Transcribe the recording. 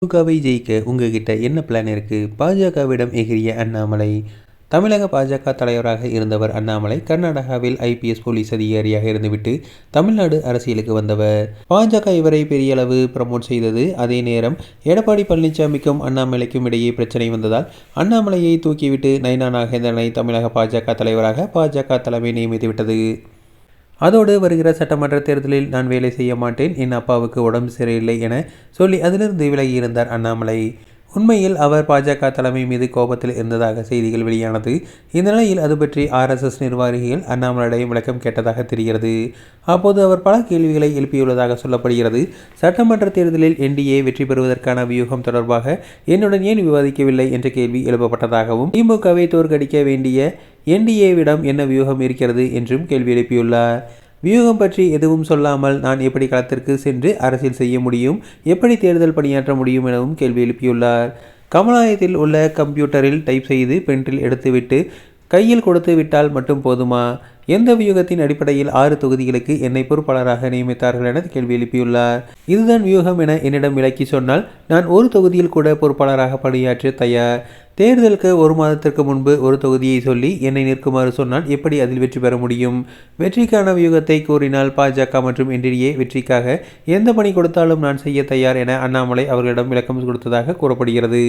திமுகவை ஜெயிக்க உங்ககிட்ட என்ன பிளான் இருக்கு? பாஜகவிடம் எகிறிய அண்ணாமலை. தமிழக பாஜக தலைவராக இருந்தவர் அண்ணாமலை கர்நாடகாவில் ஐபிஎஸ் போலீஸ் அதிகாரியாக இருந்துவிட்டு தமிழ்நாடு அரசியலுக்கு வந்தவர். பாஜக இவரை பெரிய அளவு ப்ரமோட் செய்தது. அதே நேரம் எடப்பாடி பழனிசாமிக்கும் அண்ணாமலைக்கும் இடையே பிரச்சனை வந்ததால் அண்ணாமலையை தூக்கிவிட்டு நயினா நாகேந்திரனை தமிழக பாஜக தலைவராக பாஜக தலைமை நியமித்துவிட்டது. அதோடு வருகிற சட்டமன்ற தேர்தலில் நான் வேலை செய்ய மாட்டேன், என் அப்பாவுக்கு உடம்பு சரியில்லை என சொல்லி அதிலிருந்து விலகியிருந்தார் அண்ணாமலை. உண்மையில் அவர் பாஜக தலைமை மீது கோபத்தில் இருந்ததாக செய்திகள் வெளியானது. இந்த நிலையில் அது பற்றி ஆர்எஸ்எஸ் நிர்வாகிகள் அண்ணாமலையிடம் விளக்கம் கேட்டதாக தெரிகிறது. அப்போது அவர் பல கேள்விகளை எழுப்பியுள்ளதாக சொல்லப்படுகிறது. சட்டமன்ற தேர்தலில் என்டிஏ வெற்றி பெறுவதற்கான வியூகம் தொடர்பாக என்னுடன் ஏன் விவாதிக்கவில்லை என்ற கேள்வி எழுப்பப்பட்டதாகவும், திமுகவை தோற்கடிக்க வேண்டிய என்டிஏவிடம் என்ன வியூகம் இருக்கிறது என்றும் கேள்வி எழுப்பியுள்ளார். வியூகம் பற்றி எதுவும் சொல்லாமல் நான் எப்படி களத்திற்கு சென்று அரசியல் செய்ய முடியும், எப்படி தேர்தல் பணியாற்ற முடியும் எனவும் கேள்வி எழுப்பியுள்ளார். கமலாலயத்தில் உள்ள கம்ப்யூட்டரில் டைப் செய்து பென்ட்ரில் எடுத்துவிட்டு கையில் கொடுத்து விட்டால் மட்டும் போதுமா? எந்த வியூகத்தின் அடிப்படையில் 6 தொகுதிகளுக்கு என்னை பொறுப்பாளராக நியமித்தார்கள் என கேள்வி எழுப்பியுள்ளார். இதுதான் வியூகம் என என்னிடம் விளக்கி சொன்னால் நான் ஒரு தொகுதியில் கூட பொறுப்பாளராக பணியாற்ற தயார். தேர்தலுக்கு 1 மாதத்திற்கு முன்பு ஒரு தொகுதியை சொல்லி என்னை நிற்குமாறு சொன்னால் எப்படி அதில் வெற்றி பெற முடியும்? வெற்றிக்கான வியூகத்தை கூறினால் பாஜக மற்றும் என்டிஏ வெற்றிக்காக எந்த பணி கொடுத்தாலும் நான் செய்ய தயார் என அண்ணாமலை அவர்களிடம் விளக்கம் கொடுத்ததாக கூறப்படுகிறது.